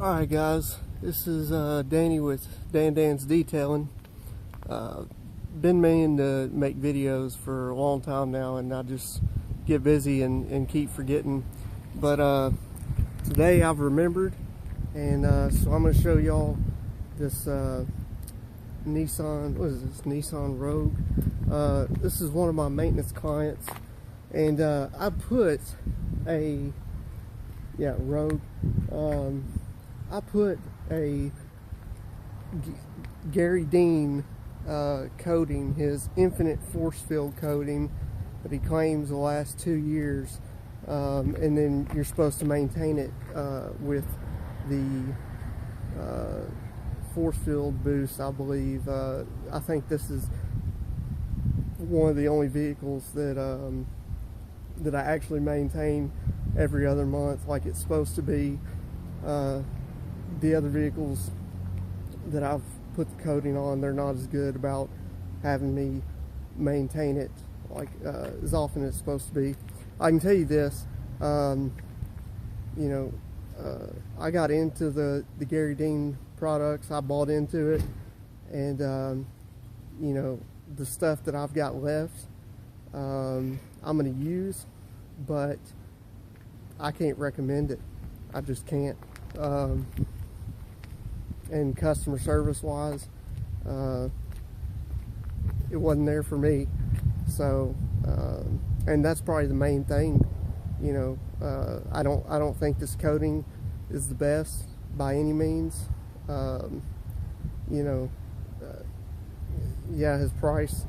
Alright guys, this is Danny with Dan's Detailing. Been meaning to make videos for a long time now, and I just get busy and keep forgetting. But today I've remembered, and so I'm going to show y'all this Nissan, what is this, Nissan Rogue. This is one of my maintenance clients, and I put a, Rogue. I put a Garry coating, his infinite force field coating that he claims will last 2 years, and then you're supposed to maintain it with the force field boost, I believe. I think this is one of the only vehicles that that I actually maintain every other month like it's supposed to be. The other vehicles that I've put the coating on, they're not as good about having me maintain it like as often as it's supposed to be. I can tell you this, I got into the Garry products. I bought into it, and the stuff that I've got left, I'm going to use, but I can't recommend it. I just can't. And customer service wise, it wasn't there for me. So and that's probably the main thing. I don't think this coating is the best by any means. Yeah, his price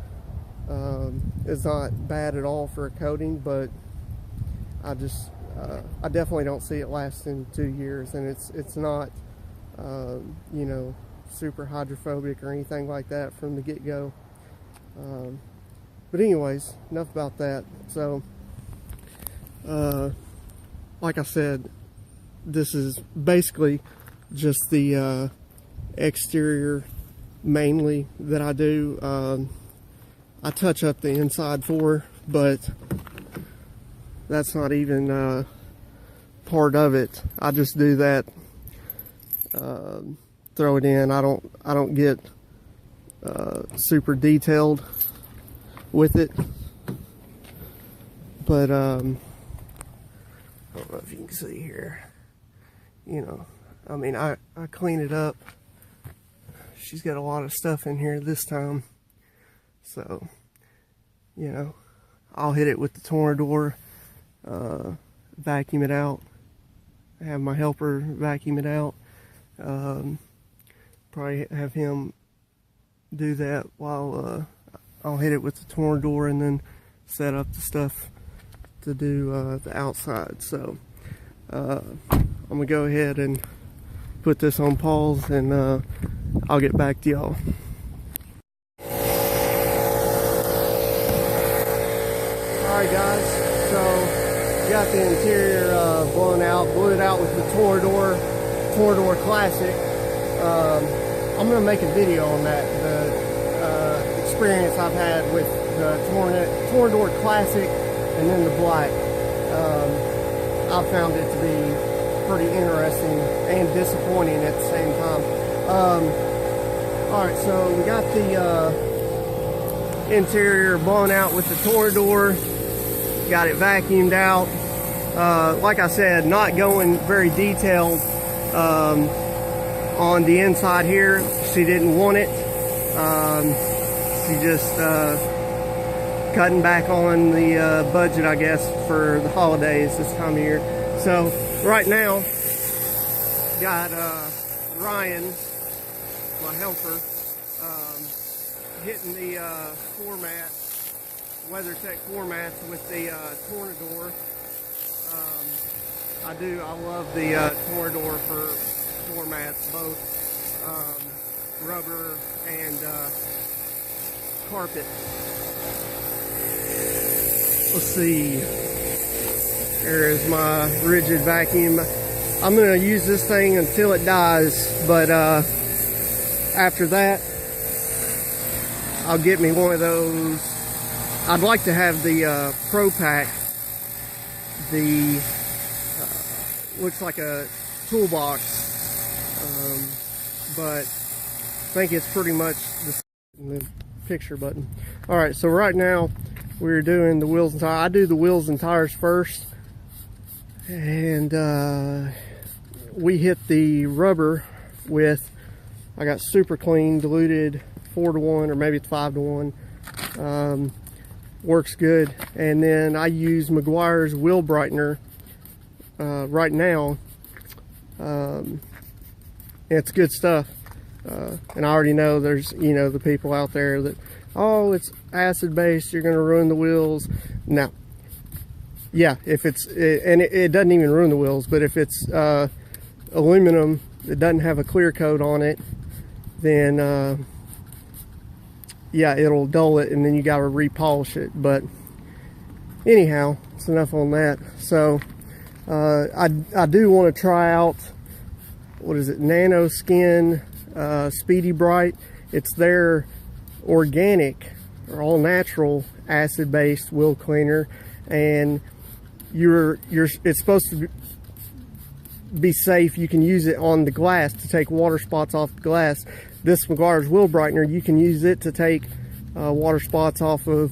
is not bad at all for a coating, but I definitely don't see it lasting 2 years, and it's not super hydrophobic or anything like that from the get-go. But anyways, enough about that. So like I said, this is basically just the exterior mainly that I do. I touch up the inside for, but that's not even part of it. I just do that, throw it in. I don't get super detailed with it, but I don't know if you can see here. I mean, I clean it up. She's got a lot of stuff in here this time, so I'll hit it with the Tornador, vacuum it out, have my helper vacuum it out. Probably have him do that while I'll hit it with the Tornador, and then set up the stuff to do the outside. So I'm gonna go ahead and put this on pause, and I'll get back to y'all. Alright guys, so got the interior blown out, blew it out with the Tornador Classic. I'm going to make a video on that, the experience I've had with the Tornador Classic and then the Black. I found it to be pretty interesting and disappointing at the same time. Alright, so we got the interior blown out with the Tornador. Got it vacuumed out. Like I said, not going very detailed on the inside here. She didn't want it. She just cutting back on the budget, I guess, for the holidays this time of year. So right now, got Ryan, my helper, hitting the floor mat, WeatherTech floor mats with the Tornador. I love the Tornador for floor mats, both rubber and carpet. Let's see. There is my Ridgid vacuum. I'm going to use this thing until it dies, but after that, I'll get me one of those. I'd like to have the Pro Pack, the looks like a toolbox but I think it's pretty much the picture button. All right, so right now we're doing the wheels and tires. I do the wheels and tires first, and we hit the rubber with, I got super clean diluted 4-to-1, or maybe it's 5-to-1. Works good. And then I use Meguiar's wheel brightener right now. It's good stuff. And I already know there's, you know, the people out there that, oh, it's acid based, you're going to ruin the wheels. No. Yeah, if it's, and it doesn't even ruin the wheels, but if it's aluminum, it doesn't have a clear coat on it, then yeah, it'll dull it, and then you got to repolish it. But anyhow, it's enough on that. So I do want to try out, what is it, Nano Skin Speedy Bright. It's their organic or all natural acid based wheel cleaner, and it's supposed to be safe. You can use it on the glass to take water spots off the glass. This Meguiar's wheel brightener, you can use it to take water spots off of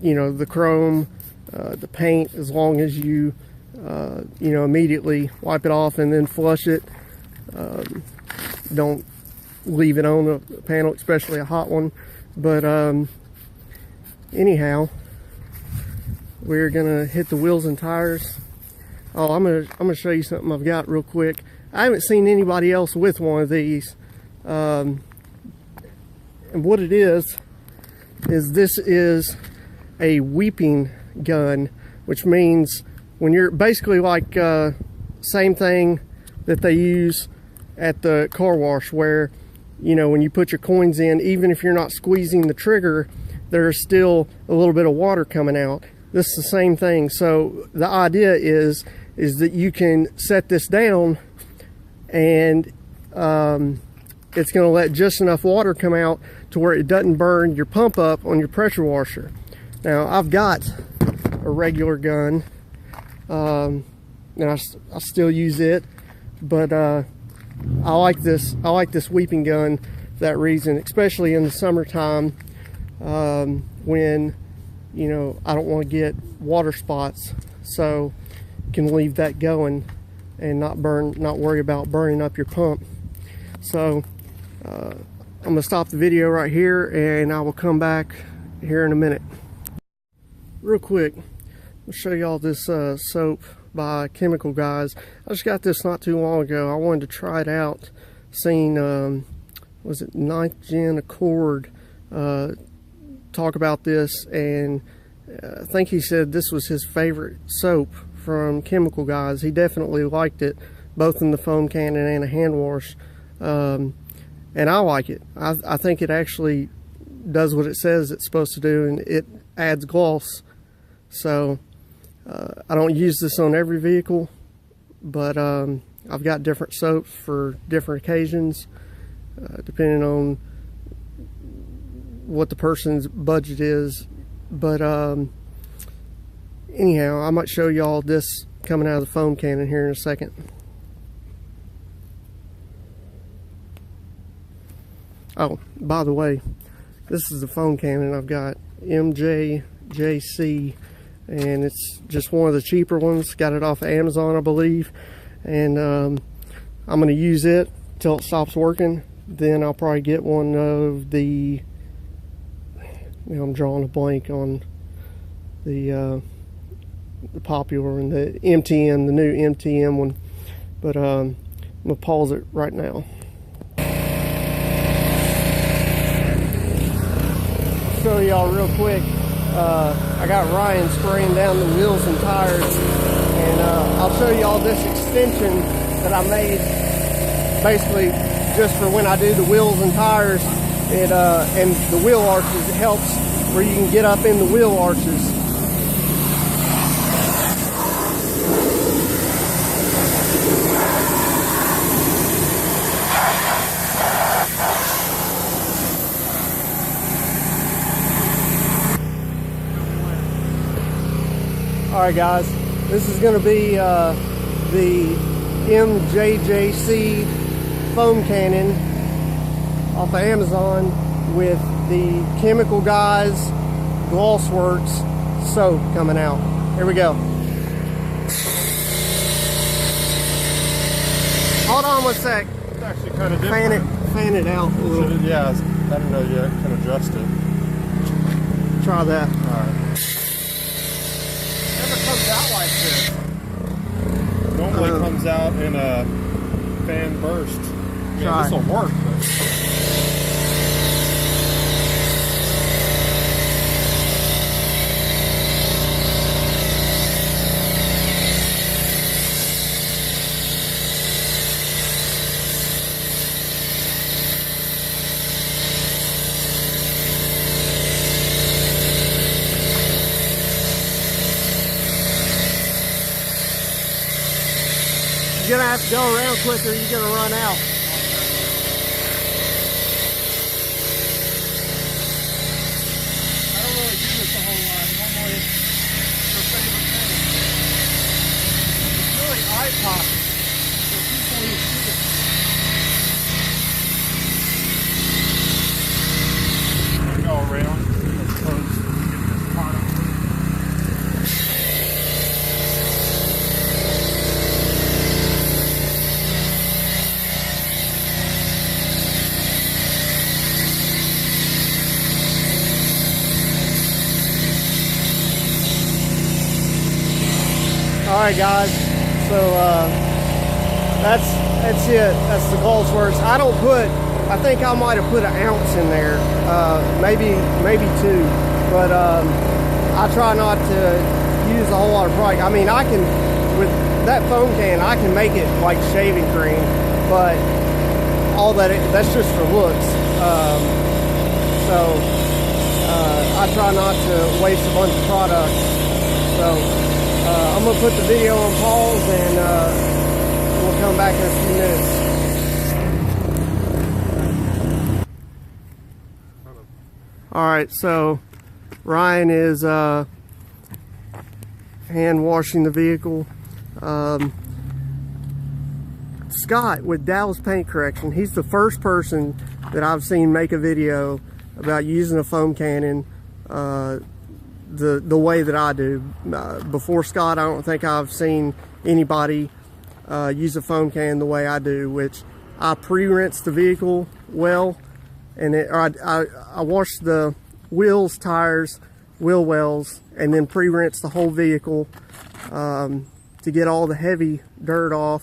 you know, the chrome, the paint, as long as you you know, immediately wipe it off and then flush it. Don't leave it on the panel, especially a hot one. But anyhow, we're gonna hit the wheels and tires. Oh, I'm gonna show you something I've got real quick. I haven't seen anybody else with one of these. And what it is this is a weeping gun, which means when you're basically like same thing that they use at the car wash, where, you know, when you put your coins in, even if you're not squeezing the trigger, there's still a little bit of water coming out. This is the same thing. So the idea is that you can set this down, and it's going to let just enough water come out to where it doesn't burn your pump up on your pressure washer. Now, I've got a regular gun, and I still use it, but I like this weeping gun for that reason, especially in the summertime, when, you know, I don't want to get water spots. So you can leave that going and not worry about burning up your pump. So I'm gonna stop the video right here, and I will come back here in a minute. Real quick, I'll show y'all this soap by Chemical Guys. I just got this not too long ago. I wanted to try it out. Seen was it 9th Gen Accord talk about this, and I think he said this was his favorite soap from Chemical Guys. He definitely liked it, both in the foam cannon and a hand wash. And I like it. I think it actually does what it says it's supposed to do, and it adds gloss. So I don't use this on every vehicle, but I've got different soaps for different occasions, depending on what the person's budget is. But anyhow, I might show y'all this coming out of the foam cannon here in a second. Oh, by the way, this is the foam cannon I've got, MJJC, and it's just one of the cheaper ones. Got it off of Amazon, I believe, and I'm going to use it till it stops working. Then I'll probably get one of the, I'm drawing a blank on the popular and the MTM, the new MTM one, but I'm going to pause it right now. Show y'all real quick. I got Ryan spraying down the wheels and tires, and I'll show y'all this extension that I made basically just for when I do the wheels and tires. It and the wheel arches, it helps where you can get up in the wheel arches. Alright guys, this is going to be the MJJC foam cannon off of Amazon with the Chemical Guys Glossworks soap coming out. Here we go. Hold on one sec. It's actually kind of different. Fan it out a little. Yeah, I don't know yet. Can adjust it. Try that. Alright. Never comes out like this. Normally it comes out in a fan burst. Yeah, this will work. You're gonna have to go around quicker, you're gonna run out. I don't really do this a whole lot. Normally it's for favorite thing. It's really eye popping. So people who see it. Go around. Let's close. Get this pot up. Alright guys, so that's it. That's the glossworks. I think I might have put an ounce in there, maybe two, but I try not to use a whole lot of product. I mean, I can, with that foam can, I can make it like shaving cream, but all that's just for looks. I try not to waste a bunch of product. So I'm gonna put the video on pause and we'll come back in a few minutes. Alright, so Ryan is hand washing the vehicle. Scott with Dallas Paint Correction, he's the first person that I've seen make a video about using a foam cannon the way that I do. Before Scott, I don't think I've seen anybody use a foam can the way I do, which I pre-rinse the vehicle well, and I wash the wheels, tires, wheel wells, and then pre-rinse the whole vehicle to get all the heavy dirt off,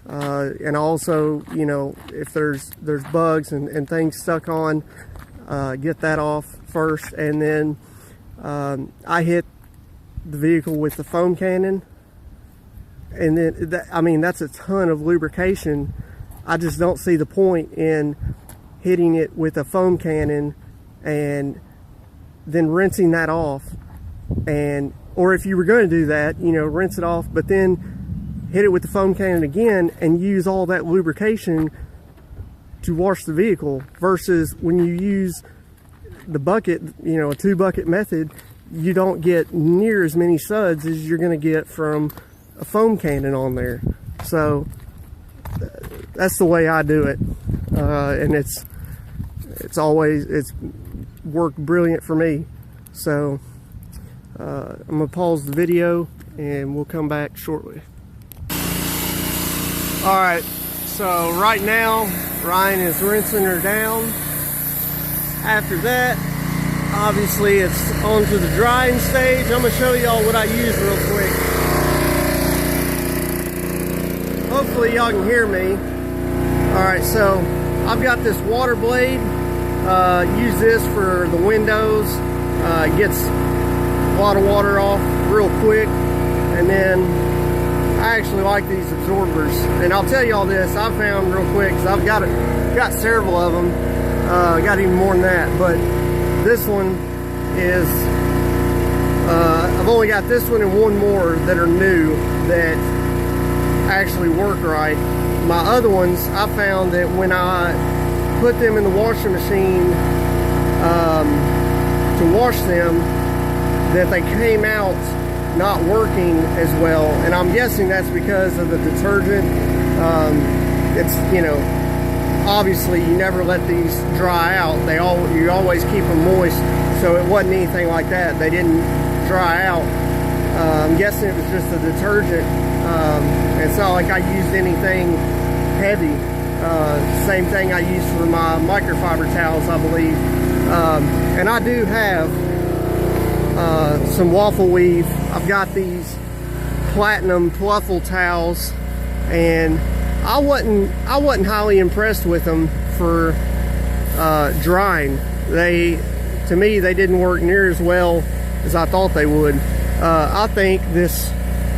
and also, you know, if there's bugs and things stuck on, get that off first, and then I hit the vehicle with the foam cannon, and then I mean, that's a ton of lubrication. I just don't see the point in hitting it with a foam cannon and then rinsing that off, or if you were going to do that, you know, rinse it off, but then hit it with the foam cannon again and use all that lubrication to wash the vehicle, versus when you use the bucket, you know, a 2-bucket method, you don't get near as many suds as you're going to get from a foam cannon on there. So that's the way I do it, and it's worked brilliant for me. So I'm gonna pause the video and we'll come back shortly. All right, so right now Ryan is rinsing her down. After that, obviously it's on to the drying stage. I'm gonna show y'all what I use real quick. Hopefully y'all can hear me. All right, so I've got this water blade. Use this for the windows. It gets a lot of water off real quick. And then I actually like these absorbers. And I'll tell y'all this, I found real quick, because I've got several of them. Got even more than that, but this one is, I've only got this one and one more that are new that actually work right. My other ones, I found that when I put them in the washing machine to wash them, that they came out not working as well, and I'm guessing that's because of the detergent It's, you know, obviously you never let these dry out. You always keep them moist, so it wasn't anything like that. They didn't dry out. I'm guessing it was just a detergent. It's not like I used anything heavy. Same thing I used for my microfiber towels, I believe. And I do have some waffle weave. I've got these platinum fluffle towels, and I wasn't highly impressed with them for drying. To me, they didn't work near as well as I thought they would. I think this,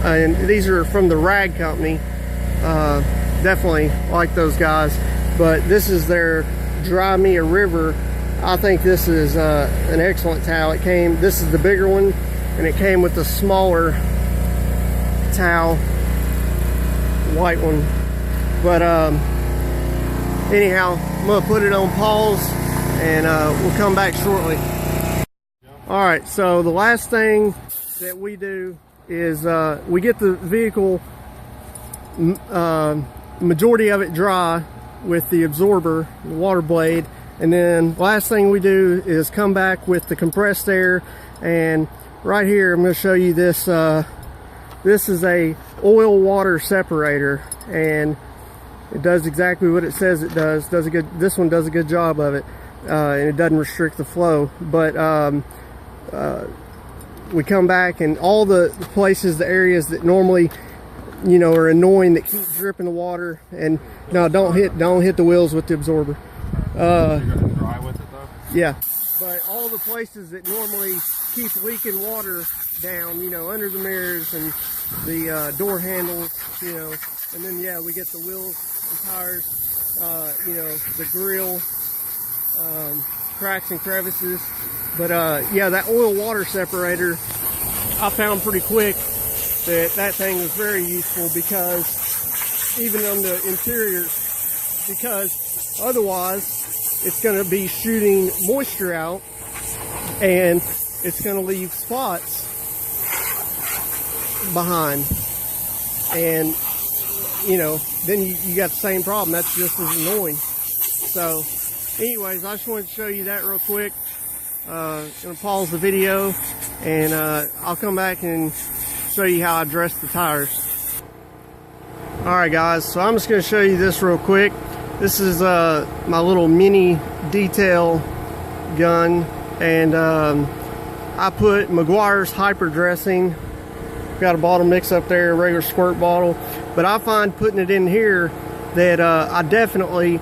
and these are from the Rag Company, definitely like those guys, but this is their Dry Me a River. I think this is an excellent towel. This is the bigger one, and it came with the smaller towel, white one. But anyhow, I'm gonna put it on pause, and we'll come back shortly. All right, so the last thing that we do is we get the vehicle, majority of it dry with the absorber, the water blade, and then last thing we do is come back with the compressed air. And right here I'm going to show you this. This is a oil water separator, and it does exactly what it says it does. This one does a good job of it, and it doesn't restrict the flow. But we come back, and all the places, the areas that normally, you know, are annoying, that keep dripping the water, and no, don't hit the wheels with the absorber. You're gonna dry with it though? Yeah, but all the places that normally keep leaking water down, you know, under the mirrors and the door handles, you know, and then yeah, we get the wheels and tires, you know, the grill, cracks and crevices. But yeah, that oil water separator, I found pretty quick that thing was very useful, because even on the interiors, because otherwise it's going to be shooting moisture out, and it's going to leave spots behind, and you know, then you got the same problem. That's just as annoying. So anyways, I just wanted to show you that real quick. Gonna pause the video, and I'll come back and show you how I dress the tires. Alright guys, so I'm just going to show you this real quick. This is my little mini detail gun, and I put meguiars hyper dressing. Got a bottle mix up there, a regular squirt bottle, but I find putting it in here that I definitely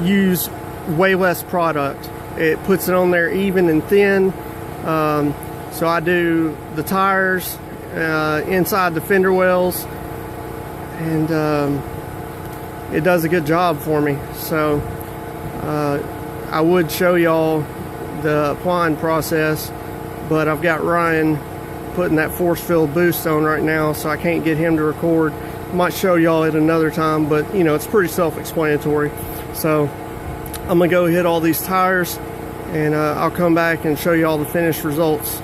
use way less product. It puts it on there even and thin. So I do the tires, inside the fender wells, and it does a good job for me. So I would show y'all the applying process, but I've got Ryan putting that force field boost on right now, so I can't get him to record. Might show y'all at another time, but you know, it's pretty self-explanatory. So I'm gonna go hit all these tires, and I'll come back and show you all the finished results.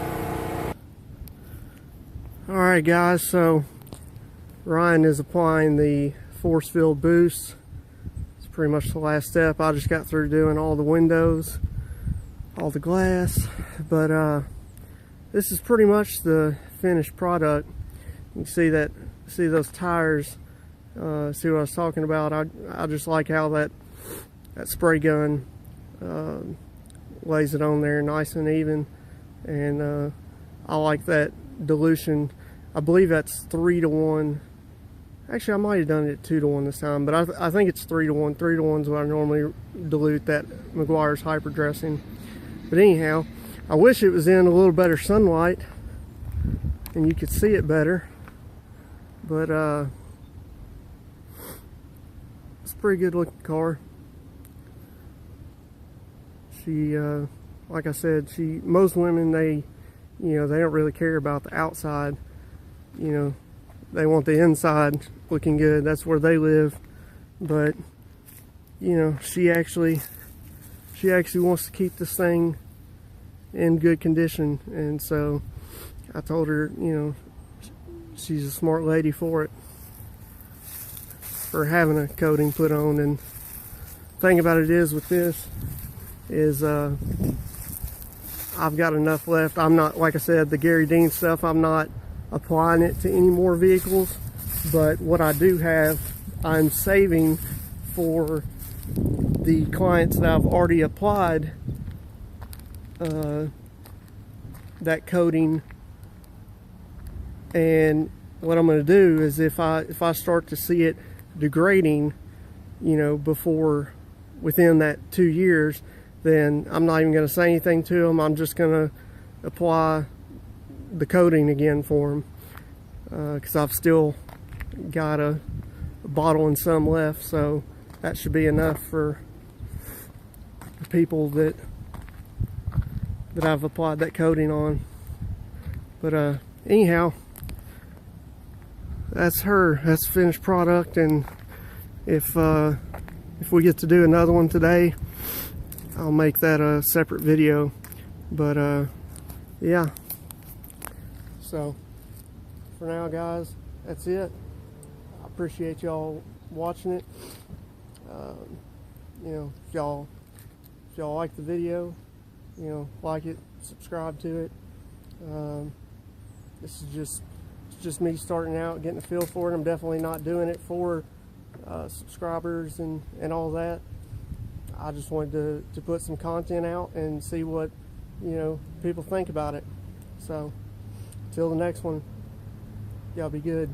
Alright guys, so Ryan is applying the force field boost. It's pretty much the last step. I just got through doing all the windows, all the glass, but this is pretty much the finished product. You can see those tires, see what I was talking about. I just like how that spray gun lays it on there nice and even, and I like that dilution. I believe that's 3 to 1. Actually, I might have done it 2 to 1 this time, but I think it's 3 to 1. 3 to 1 is what I normally dilute that meguiars hyper dressing. But anyhow, I wish it was in a little better sunlight and you could see it better, but it's a pretty good looking car. She, like I said, most women, they don't really care about the outside. You know, they want the inside looking good. That's where they live. But you know, she actually wants to keep this thing in good condition, and so I told her, you know, she's a smart lady for it. for having a coating put on. And the thing about it is with this is I've got enough left. I'm not, like I said, the Gary Dean stuff, I'm not applying it to any more vehicles, but what I do have, I'm saving for the clients that I've already applied that coating. And what I'm going to do is if I start to see it degrading, you know, within that 2 years, then I'm not even going to say anything to them. I'm just going to apply the coating again for them, because I've still got a bottle and some left, so that should be enough for the people that I've applied that coating on. But anyhow, that's the finished product. And if we get to do another one today, I'll make that a separate video. But yeah, so for now, guys, that's it. I appreciate y'all watching it. You know, if y'all like the video, you know, like it, subscribe to it. This is just me starting out, getting a feel for it. I'm definitely not doing it for subscribers and all that. I just wanted to put some content out and see what, you know, people think about it. So, till the next one, y'all be good.